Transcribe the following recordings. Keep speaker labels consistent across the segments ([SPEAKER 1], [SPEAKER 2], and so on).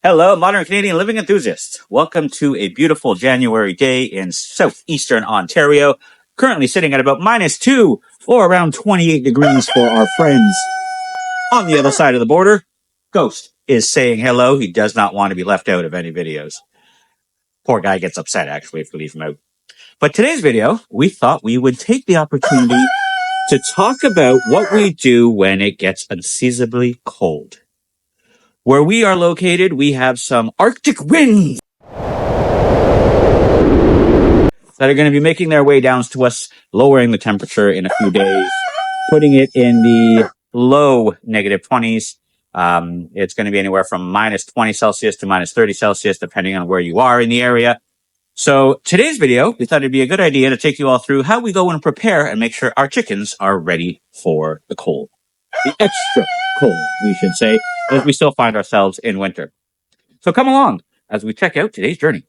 [SPEAKER 1] Hello, modern Canadian living enthusiasts. Welcome to a beautiful January day in southeastern Ontario. Currently sitting at about -2 or around 28 degrees for our friends on the other side of the border. Ghost is saying hello. He does not want to be left out of any videos. Poor guy gets upset, actually, if we leave him out. But today's video, we thought we would take the opportunity to talk about what we do when it gets unseasonably cold. Where we are located, we have some Arctic winds that are going to be making their way down to us, lowering the temperature in a few days, putting it in the low -20s. It's going to be anywhere from -20 Celsius to -30 Celsius, depending on where you are in the area. So today's video, we thought it'd be a good idea to take you all through how we go and prepare and make sure our chickens are ready for the cold. The extra cold, we should say, as we still find ourselves in winter. So come along as we check out today's journey.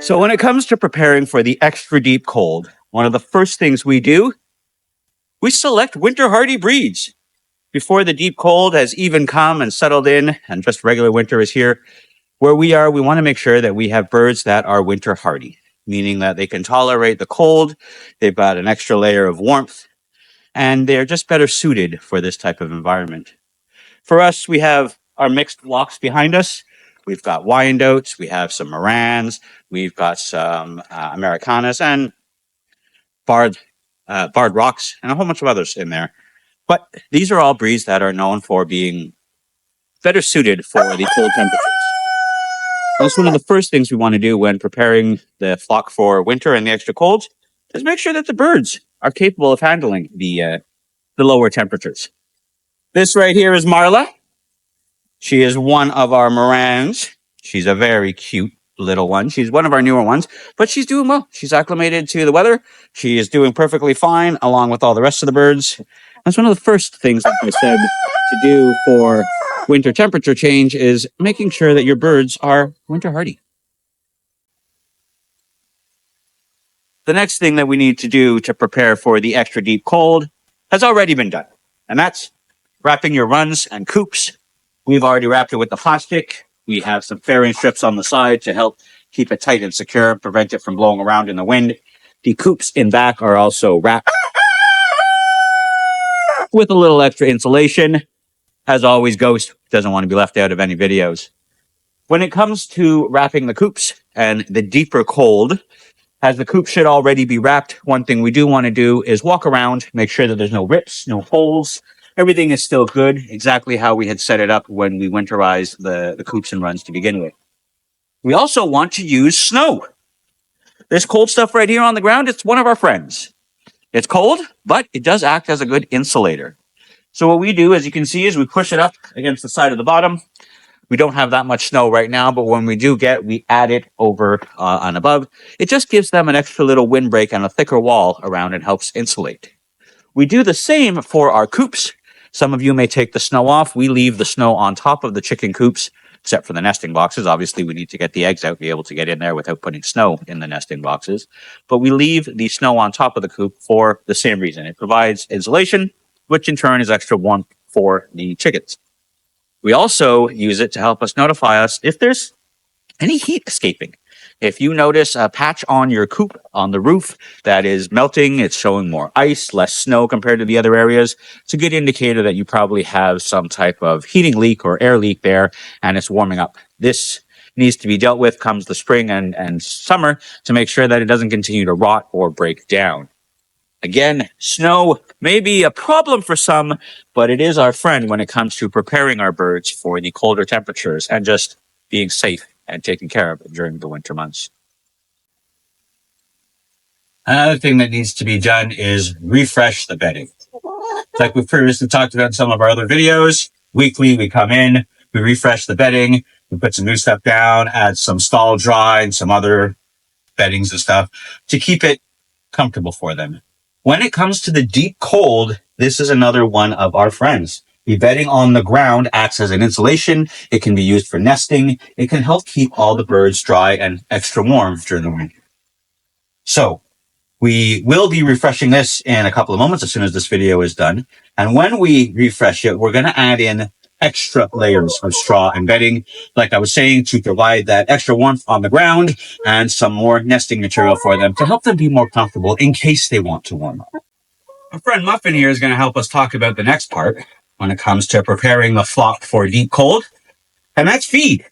[SPEAKER 1] So when it comes to preparing for the extra deep cold, one of the first things we do, we select winter hardy breeds. Before the deep cold has even come and settled in and just regular winter is here, where we are, we want to make sure that we have birds that are winter hardy, meaning that they can tolerate the cold, they've got an extra layer of warmth, and they're just better suited for this type of environment. For us, we have our mixed flocks behind us. We've got Wyandottes, we have some Morans, we've got some Americanas and Barred Rocks, and a whole bunch of others in there. But these are all breeds that are known for being better suited for the cold temperatures. That's one of the first things we want to do when preparing the flock for winter and the extra colds, is make sure that the birds are capable of handling the lower temperatures. This right here is Marla. She is one of our Morans. She's a very cute little one. She's one of our newer ones, but she's doing well. She's acclimated to the weather. She is doing perfectly fine, along with all the rest of the birds. That's one of the first things, like I said, to do for winter temperature change is making sure that your birds are winter hardy. The next thing that we need to do to prepare for the extra deep cold has already been done, and that's wrapping your runs and coops. We've already wrapped it with the plastic. We have some fairing strips on the side to help keep it tight and secure, prevent it from blowing around in the wind. The coops in back are also wrapped with a little extra insulation. As always, Ghost doesn't want to be left out of any videos. When it comes to wrapping the coops and the deeper cold, as the coop should already be wrapped, one thing we do want to do is walk around, make sure that there's no rips, no holes. Everything is still good, exactly how we had set it up when we winterized the coops and runs to begin with. We also want to use snow. This cold stuff right here on the ground, it's one of our friends. It's cold, but it does act as a good insulator. So what we do, as you can see, is we push it up against the side of the bottom. We don't have that much snow right now, but when we do we add it over and above. It just gives them an extra little windbreak and a thicker wall around and helps insulate. We do the same for our coops. Some of you may take the snow off. We leave the snow on top of the chicken coops, except for the nesting boxes. Obviously, we need to get the eggs out, be able to get in there without putting snow in the nesting boxes. But we leave the snow on top of the coop for the same reason. It provides insulation, which in turn is extra warmth for the chickens. We also use it to help us notify us if there's any heat escaping. If you notice a patch on your coop on the roof that is melting, it's showing more ice, less snow compared to the other areas, it's a good indicator that you probably have some type of heating leak or air leak there, and it's warming up. This needs to be dealt with comes the spring and summer to make sure that it doesn't continue to rot or break down. Again, snow may be a problem for some, but it is our friend when it comes to preparing our birds for the colder temperatures and just being safe and taken care of during the winter months. Another thing that needs to be done is refresh the bedding. Like we've previously talked about in some of our other videos, weekly we come in, we refresh the bedding, We put some new stuff down, add some stall dry and some other beddings and stuff to keep it comfortable for them. When it comes to the deep cold, this is another one of our friends. The bedding on the ground acts as an insulation. It can be used for nesting. It can help keep all the birds dry and extra warm during the winter. So we will be refreshing this in a couple of moments as soon as this video is done. And when we refresh it, we're going to add in extra layers of straw and bedding, like I was saying, to provide that extra warmth on the ground and some more nesting material for them to help them be more comfortable in case they want to warm up. Our friend Muffin here is going to help us talk about the next part when it comes to preparing the flock for deep cold, and that's feed.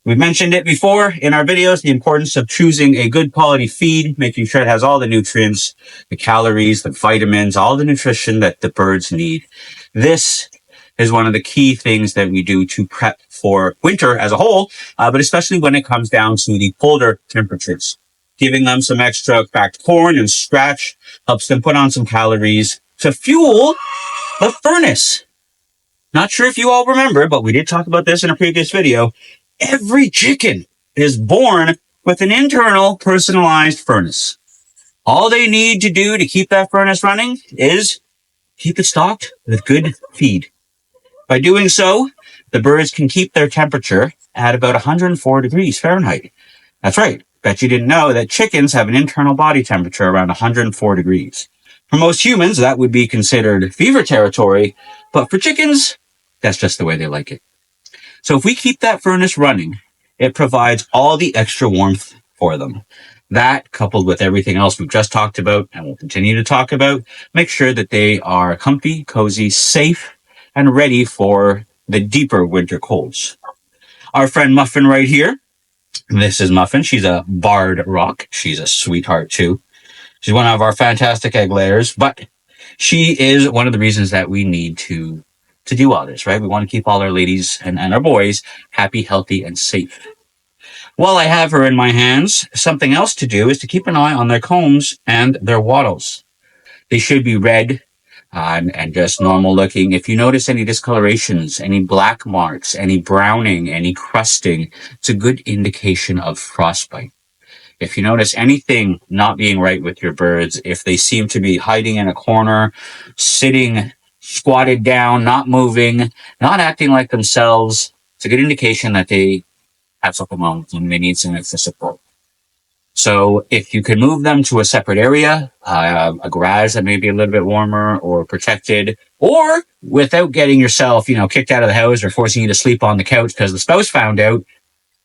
[SPEAKER 1] We've mentioned it before in our videos, the importance of choosing a good quality feed, making sure it has all the nutrients, the calories, the vitamins, all the nutrition that the birds need. This is one of the key things that we do to prep for winter as a whole, but especially when it comes down to the colder temperatures. Giving them some extra cracked corn and scratch helps them put on some calories to fuel the furnace. Not sure if you all remember, but we did talk about this in a previous video. Every chicken is born with an internal personalized furnace. All they need to do to keep that furnace running is keep it stocked with good feed. By doing so, the birds can keep their temperature at about 104 degrees Fahrenheit. That's right. Bet you didn't know that chickens have an internal body temperature around 104 degrees. For most humans, that would be considered fever territory, but for chickens, that's just the way they like it. So if we keep that furnace running, it provides all the extra warmth for them. That, coupled with everything else we've just talked about and we'll continue to talk about, make sure that they are comfy, cozy, safe, and ready for the deeper winter colds. Our friend Muffin right here, this is Muffin. She's a barred rock. She's a sweetheart too. She's one of our fantastic egg layers, but she is one of the reasons that we need to do all this, right? We want to keep all our ladies and our boys happy, healthy, and safe. While I have her in my hands, something else to do is to keep an eye on their combs and their wattles. They should be red and just normal looking. If you notice any discolorations, any black marks, any browning, any crusting, it's a good indication of frostbite. If you notice anything not being right with your birds, if they seem to be hiding in a corner, sitting squatted down, not moving, not acting like themselves, it's a good indication that they have something wrong with them. They need some extra support. So if you can move them to a separate area, a garage that may be a little bit warmer or protected, or without getting yourself, kicked out of the house or forcing you to sleep on the couch because the spouse found out,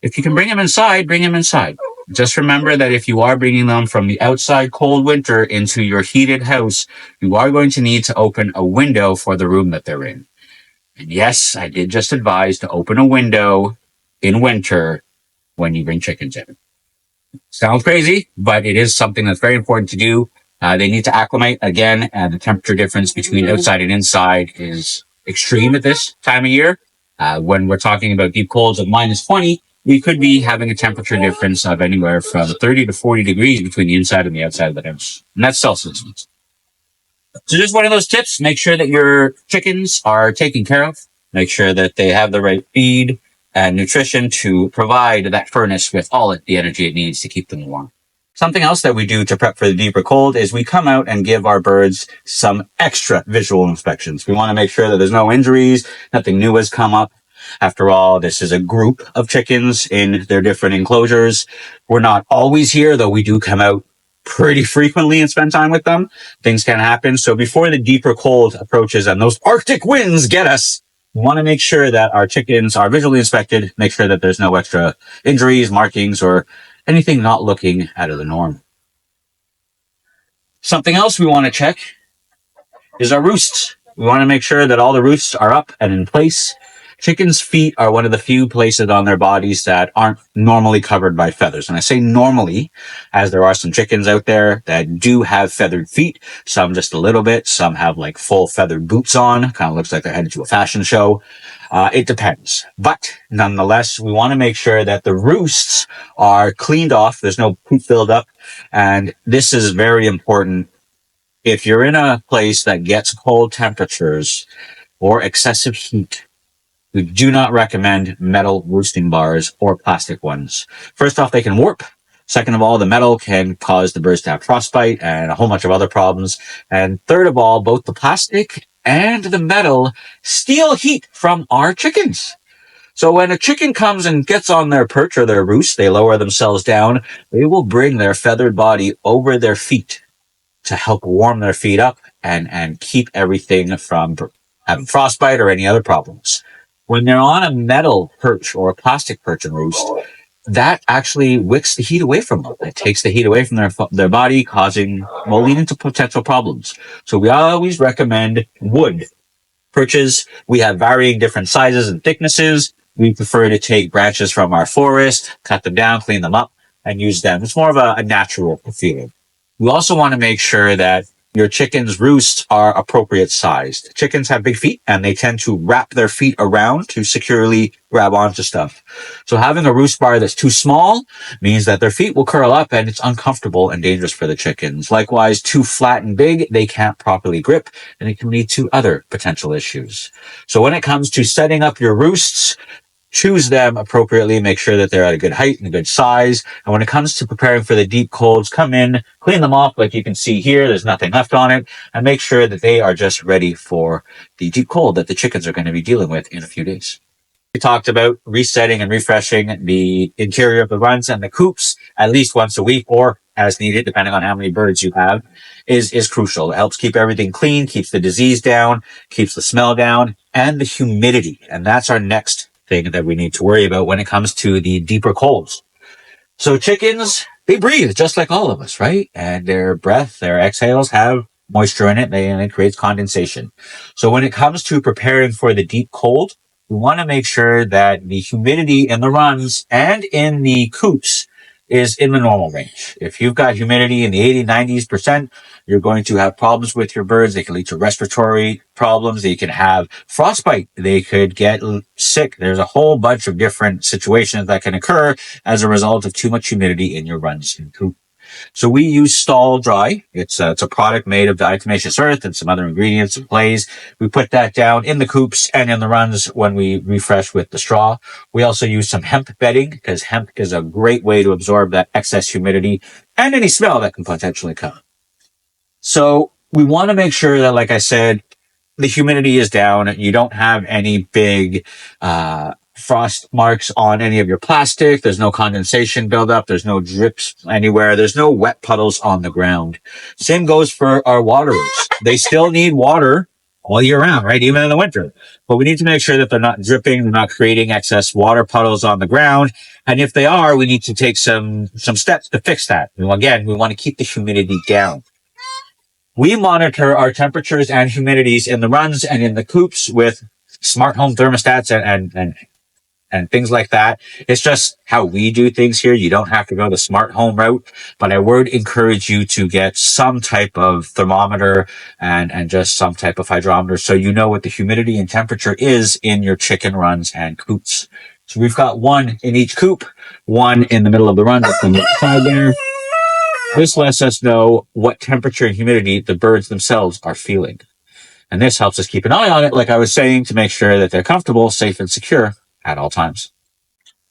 [SPEAKER 1] if you can bring them inside, bring them inside. Just remember that if you are bringing them from the outside cold winter into your heated house, you are going to need to open a window for the room that they're in. And yes, I did just advise to open a window in winter when you bring chickens in. Sounds crazy, but it is something that's very important to do. They need to acclimate again, and the temperature difference between outside and inside is extreme at this time of year. When we're talking about deep colds of minus 20, we could be having a temperature difference of anywhere from 30 to 40 degrees between the inside and the outside of the house. And that's Celsius. So just one of those tips, make sure that your chickens are taken care of. Make sure that they have the right feed and nutrition to provide that furnace with all the energy it needs to keep them warm. Something else that we do to prep for the deeper cold is we come out and give our birds some extra visual inspections. We want to make sure that there's no injuries, nothing new has come up. After all, this is a group of chickens in their different enclosures. We're not always here, though we do come out pretty frequently and spend time with them. Things can happen. So before the deeper cold approaches and those Arctic winds get us, we want to make sure that our chickens are visually inspected, make sure that there's no extra injuries, markings, or anything not looking out of the norm. Something else we want to check is our roosts. We want to make sure that all the roosts are up and in place. Chickens' feet are one of the few places on their bodies that aren't normally covered by feathers. And I say normally, as there are some chickens out there that do have feathered feet, some just a little bit, some have like full feathered boots on, kind of looks like they're headed to a fashion show. It depends. But nonetheless, we want to make sure that the roosts are cleaned off. There's no poop buildup. And this is very important. If you're in a place that gets cold temperatures or excessive heat, We do not recommend metal roosting bars or plastic ones. First off, they can warp. Second of all, the metal can cause the birds to have frostbite and a whole bunch of other problems. And third of all, both the plastic and the metal steal heat from our chickens. So when a chicken comes and gets on their perch or their roost, they lower themselves down. They will bring their feathered body over their feet to help warm their feet up and keep everything from having frostbite or any other problems. When they're on a metal perch or a plastic perch and roost, that actually wicks the heat away from them. It takes the heat away from their body, leading to potential problems. So we always recommend wood perches. We have varying different sizes and thicknesses. We prefer to take branches from our forest, cut them down, clean them up, and use them. It's more of a natural feeling. We also want to make sure that your chickens' roosts are appropriate sized. Chickens have big feet and they tend to wrap their feet around to securely grab onto stuff. So having a roost bar that's too small means that their feet will curl up and it's uncomfortable and dangerous for the chickens. Likewise, too flat and big, they can't properly grip and it can lead to other potential issues. So when it comes to setting up your roosts, choose them appropriately, make sure that they're at a good height and a good size. And when it comes to preparing for the deep colds, come in, clean them off like you can see here. There's nothing left on it. And make sure that they are just ready for the deep cold that the chickens are going to be dealing with in a few days. We talked about resetting and refreshing the interior of the runs and the coops at least once a week or as needed, depending on how many birds you have, is crucial. It helps keep everything clean, keeps the disease down, keeps the smell down, and the humidity. And that's our next thing that we need to worry about when it comes to the deeper colds. So chickens, they breathe just like all of us, right? And their breath, their exhales have moisture in it and it creates condensation. So when it comes to preparing for the deep cold, we want to make sure that the humidity in the runs and in the coops is in the normal range. If you've got humidity in the 80, 90%, you're going to have problems with your birds. They can lead to respiratory problems. They can have frostbite. They could get sick. There's a whole bunch of different situations that can occur as a result of too much humidity in your runs and coop. So we use Stall Dry. It's a product made of diatomaceous earth and some other ingredients and clays. We put that down in the coops and in the runs when we refresh with the straw. We also use some hemp bedding because hemp is a great way to absorb that excess humidity and any smell that can potentially come. So we want to make sure that, like I said, the humidity is down. You don't have any big frost marks on any of your plastic. There's no condensation buildup. There's no drips anywhere. There's no wet puddles on the ground. Same goes for our waterers. They still need water all year round, right? Even in the winter. But we need to make sure that they're not dripping, they're not creating excess water puddles on the ground. And if they are, we need to take some steps to fix that. Again, we want to keep the humidity down. We monitor our temperatures and humidities in the runs and in the coops with smart home thermostats and things like that. It's just how we do things here. You don't have to go the smart home route, but I would encourage you to get some type of thermometer and just some type of hydrometer so you know what the humidity and temperature is in your chicken runs and coops. So we've got one in each coop, one in the middle of the run that's on the side there. This lets us know what temperature and humidity the birds themselves are feeling. And this helps us keep an eye on it, like I was saying, to make sure that they're comfortable, safe, and secure at all times.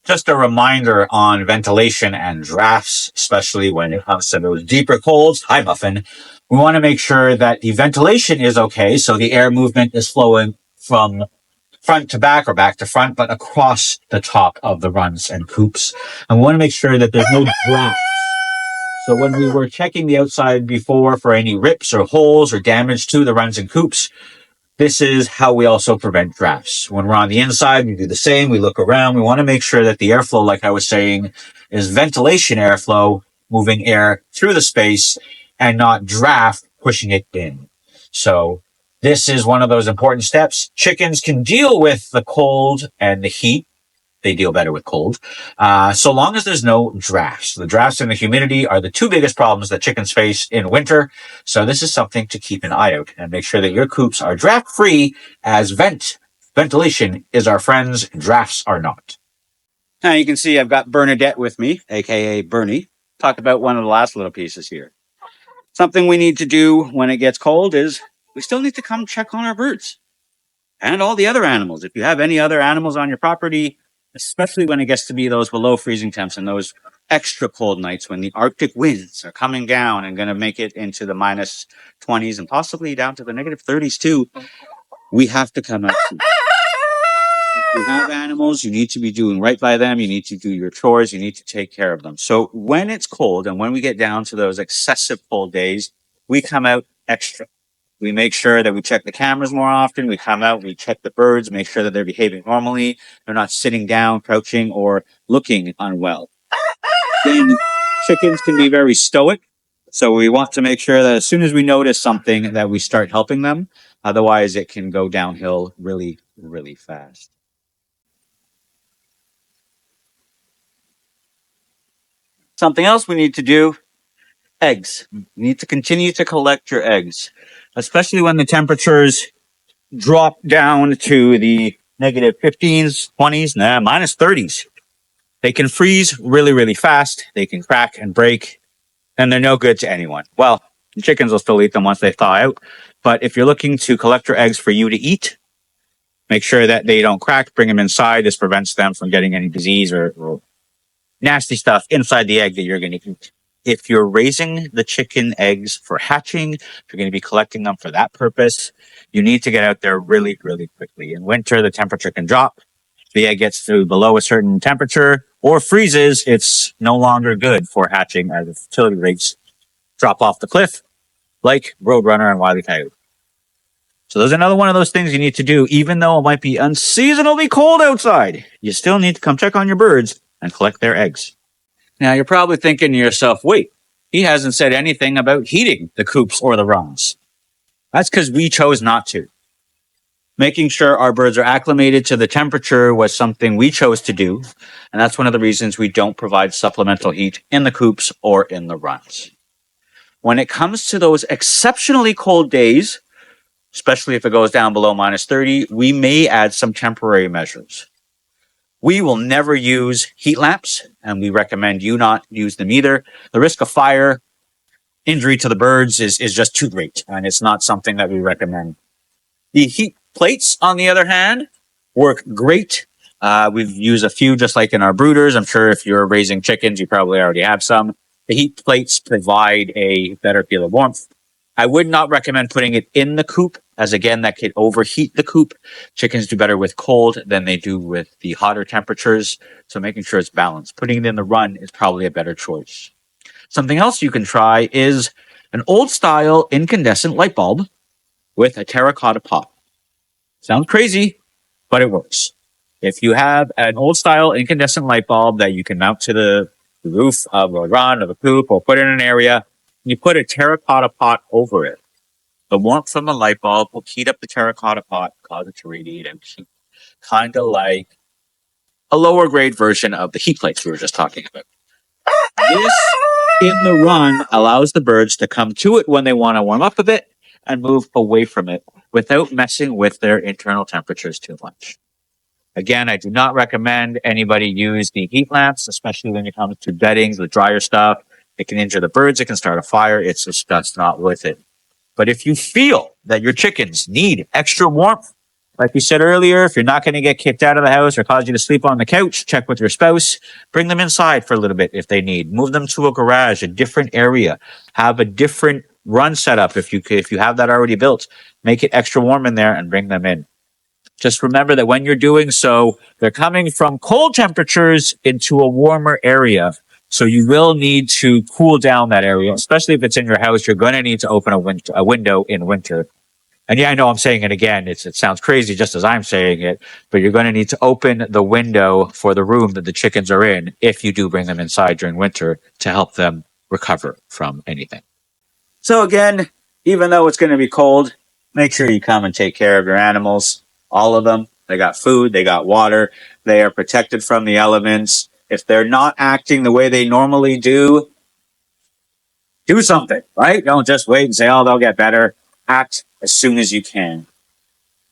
[SPEAKER 1] Just a reminder on ventilation and drafts, especially when it comes to those deeper colds. Hi, Muffin. We want to make sure that the ventilation is okay, so the air movement is flowing from front to back or back to front, but across the top of the runs and coops. And we want to make sure that there's no drafts. So when we were checking the outside before for any rips or holes or damage to the runs and coops, this is how we also prevent drafts. When we're on the inside, we do the same. We look around. We want to make sure that the airflow, like I was saying, is ventilation airflow, moving air through the space and not draft pushing it in. So this is one of those important steps. Chickens can deal with the cold and the heat. They deal better with cold, so long as there's no drafts. The drafts and the humidity are the two biggest problems that chickens face in winter. So this is something to keep an eye out and make sure that your coops are draft free, as ventilation is our friends, drafts are not. Now you can see I've got Bernadette with me, aka Bernie. Talk about one of the last little pieces here. Something we need to do when it gets cold is we still need to come check on our birds. and all the other animals. If you have any other animals on your property, especially when it gets to be those below freezing temps and those extra cold nights when the Arctic winds are coming down and going to make it into the minus 20s and possibly down to the negative 30s too, we have to come out. If you have animals, you need to be doing right by them. You need to do your chores. You need to take care of them. So when it's cold and when we get down to those excessive cold days, we come out extra. We make sure that we check the cameras more often. We come out, we check the birds, make sure that they're behaving normally. They're not sitting down, crouching, or looking unwell. Then chickens can be very stoic. So we want to make sure that as soon as we notice something that we start helping them. Otherwise, it can go downhill really, really fast. Something else we need to do, eggs. You need to continue to collect your eggs, especially when the temperatures drop down to the negative 15s, 20s, minus 30s. They can freeze really, really fast. They can crack and break, and they're no good to anyone. Well, the chickens will still eat them once they thaw out. But if you're looking to collect your eggs for you to eat, make sure that they don't crack. Bring them inside. This prevents them from getting any disease or nasty stuff inside the egg that you're going to eat. If you're raising the chicken eggs for hatching, if you're going to be collecting them for that purpose, you need to get out there really, really quickly. In winter, the temperature can drop. If the egg gets to below a certain temperature or freezes, it's no longer good for hatching as the fertility rates drop off the cliff, like Roadrunner and Wile E. Coyote. So there's another one of those things you need to do. Even though it might be unseasonably cold outside, you still need to come check on your birds and collect their eggs. Now, you're probably thinking to yourself, wait, he hasn't said anything about heating the coops or the runs. That's because we chose not to. Making sure our birds are acclimated to the temperature was something we chose to do, and that's one of the reasons we don't provide supplemental heat in the coops or in the runs. When it comes to those exceptionally cold days, especially if it goes down below minus 30, we may add some temporary measures. We will never use heat lamps, and we recommend you not use them either. The risk of fire, injury to the birds is just too great, and it's not something that we recommend. The heat plates, on the other hand, work great. We've used a few just like in our brooders. I'm sure if you're raising chickens, you probably already have some. The heat plates provide a better feel of warmth. I would not recommend putting it in the coop, as again, that could overheat the coop. Chickens do better with cold than they do with the hotter temperatures. So making sure it's balanced. Putting it in the run is probably a better choice. Something else you can try is an old style incandescent light bulb with a terracotta pot. Sounds crazy, but it works. If you have an old style incandescent light bulb that you can mount to the roof of a run of a coop or put in an area, you put a terracotta pot over it. The warmth from the light bulb will heat up the terracotta pot, cause it to radiate out. Kind of like a lower grade version of the heat plates we were just talking about. This, in the run, allows the birds to come to it when they want to warm up a bit and move away from it without messing with their internal temperatures too much. Again, I do not recommend anybody use the heat lamps, especially when it comes to beddings, the drier stuff. It can injure the birds. It can start a fire. It's just that's not worth it. But if you feel that your chickens need extra warmth, like we said earlier, if you're not going to get kicked out of the house or cause you to sleep on the couch, check with your spouse. Bring them inside for a little bit if they need. Move them to a garage, a different area. Have a different run setup if you have that already built. Make it extra warm in there and bring them in. Just remember that when you're doing so, they're coming from cold temperatures into a warmer area. So you will need to cool down that area, especially if it's in your house. You're going to need to open a window in winter. And yeah, I know I'm saying it again. It sounds crazy just as I'm saying it, but you're going to need to open the window for the room that the chickens are in if you do bring them inside during winter to help them recover from anything. So again, even though it's going to be cold, make sure you come and take care of your animals. All of them. They got food. They got water. They are protected from the elements. If they're not acting the way they normally do something, right? Don't just wait and say, oh, they'll get better. Act as soon as you can.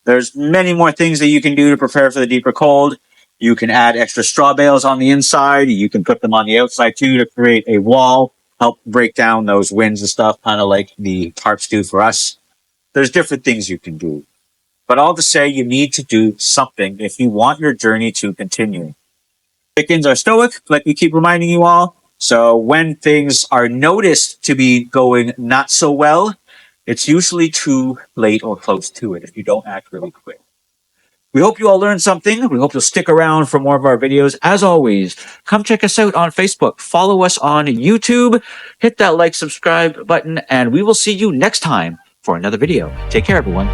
[SPEAKER 1] There's many more things that you can do to prepare for the deeper cold. You can add extra straw bales on the inside. You can put them on the outside too to create a wall, help break down those winds and stuff, kind of like the tarps do for us. There's different things you can do. But all to say, you need to do something if you want your journey to continue. Chickens are stoic, like we keep reminding you all. So when things are noticed to be going not so well, it's usually too late or close to it if you don't act really quick. We hope you all learned something. We hope you'll stick around for more of our videos. As always, come check us out on Facebook. Follow us on YouTube. Hit that like, subscribe button, and we will see you next time for another video. Take care, everyone.